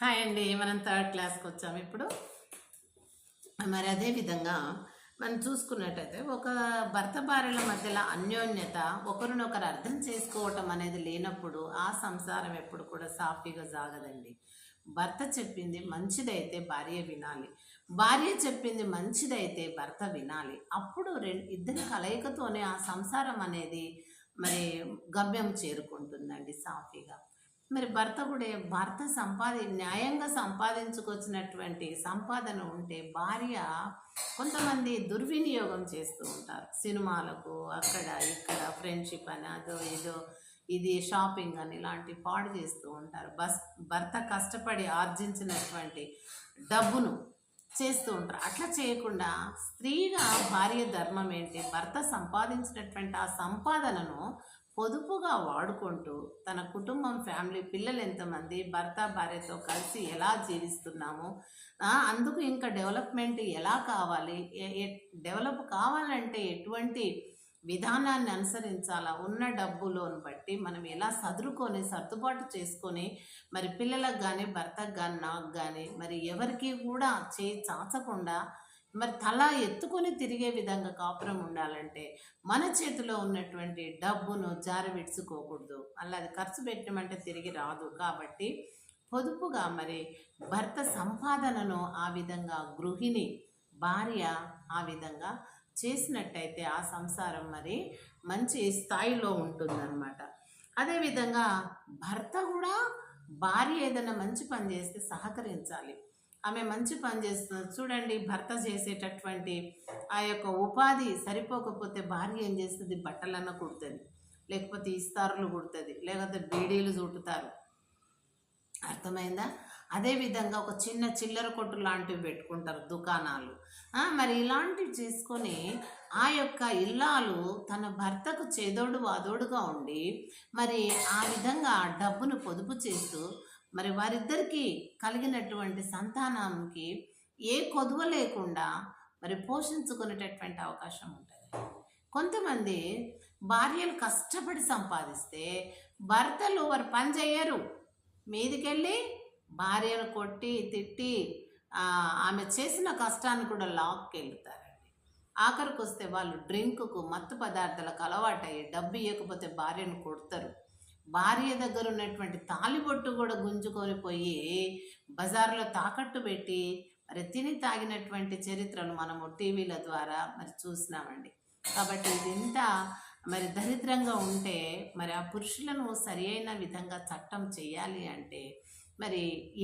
Hi అండి, మనం third క్లాస్కి వచ్చాము ఇప్పుడు. మరి అదేవిధంగా మనం చూసుకున్నట్టయితే ఒక భర్త భార్యల మధ్యలో అన్యోన్యత, ఒకరినొకరు అర్థం చేసుకోవటం అనేది లేనప్పుడు ఆ సంసారం ఎప్పుడు కూడా సాఫీగా సాగదండి. భర్త చెప్పింది మంచిదైతే భార్య వినాలి, భార్య చెప్పింది మంచిదైతే భర్త వినాలి. అప్పుడు ఇద్దరి కలయికతోనే ఆ సంసారం అనేది మరి గమ్యం చేరుకుంటుందండి సాఫీగా. మరి భర్త న్యాయంగా సంపాదించుకొచ్చినటువంటి సంపాదన ఉంటే భార్య కొంతమంది దుర్వినియోగం చేస్తూ ఉంటారు. సినిమాలకు అక్కడ ఇక్కడ ఫ్రెండ్షిప్ అని అదో ఇదో ఇది షాపింగ్ అని ఇలాంటి పాడు చేస్తూ ఉంటారు. భర్త కష్టపడి ఆర్జించినటువంటి డబ్బును చేస్తూ ఉంటారు. అట్లా చేయకుండా స్త్రీగా భార్య ధర్మం ఏంటి, భర్త సంపాదించినటువంటి ఆ సంపాదనను పొదుపుగా వాడుకుంటూ తన కుటుంబం, ఫ్యామిలీ, పిల్లలు ఎంతమంది, భర్త భార్యతో కలిసి ఎలా జీవిస్తున్నాము, అందుకు ఇంకా డెవలప్మెంట్ ఎలా కావాలి, డెవలప్ కావాలంటే ఎటువంటి విధానాన్ని అనుసరించాలా, ఉన్న డబ్బులోని బట్టి మనం ఎలా సర్దుబాటు చేసుకొని మరి పిల్లలకు కానీ భర్తకు కానీ నాకు కానీ మరి ఎవరికి కూడా చేయి చాచకుండా మరి తల ఎత్తుకొని తిరిగే విధంగా కాపురం ఉండాలంటే మన చేతిలో ఉన్నటువంటి డబ్బును విడుచుకోకూడదు. అలా అది ఖర్చు పెట్టమంటే తిరిగి రాదు. కాబట్టి పొదుపుగా మరి భర్త సంపాదనను ఆ విధంగా గృహిణి భార్య ఆ విధంగా చేసినట్టయితే ఆ సంసారం మరి మంచి స్థాయిలో ఉంటుందన్నమాట. అదేవిధంగా భర్త కూడా భార్య ఏదైనా మంచి పని చేస్తే సహకరించాలి. ఆమె మంచి పని చేస్తుంది చూడండి, భర్త చేసేటటువంటి ఆ యొక్క ఉపాధి సరిపోకపోతే భార్య ఏం చేస్తుంది, బట్టలన్నా కుడుతుంది, లేకపోతే ఇస్తారులు కుడుతుంది, లేకపోతే బీడీలు చుట్టుతారు. అర్థమైందా? అదేవిధంగా ఒక చిన్న చిల్లర కొట్టు లాంటివి పెట్టుకుంటారు, దుకాణాలు. మరి ఇలాంటివి చేసుకొని ఆ యొక్క ఇల్లాలు తన భర్తకు చేదోడు వాదోడుగా ఉండి మరి ఆ విధంగా డబ్బును పొదుపు చేస్తూ మరి వారిద్దరికీ కలిగినటువంటి సంతానానికి ఏ కొదువ లేకుండా మరి పోషించుకునేటటువంటి అవకాశం ఉంటుంది. కొంతమంది భార్యలు కష్టపడి సంపాదిస్తే భర్తలు వారు పని చేయరు, మీదికెళ్ళి భార్యను కొట్టి తిట్టి ఆమె చేసిన కష్టాన్ని కూడా లాక్కెళ్తారండి. ఆఖరికి వస్తే వాళ్ళు డ్రింకుకు, మత్తు పదార్థాలకు అలవాటయ్యి డబ్బు ఇవ్వకపోతే భార్యను కొడతారు. భార్య దగ్గర ఉన్నటువంటి తాలిబొట్టు కూడా గుంజుకొని పోయి బజార్లో తాకట్టు పెట్టి మరి తిని తాగినటువంటి చరిత్రను మనము టీవీల ద్వారా మరి చూసినామండి. కాబట్టి ఇదింత మరి దరిద్రంగా ఉంటే మరి ఆ పురుషులను సరి అయిన విధంగా చట్టం చేయాలి అంటే మరి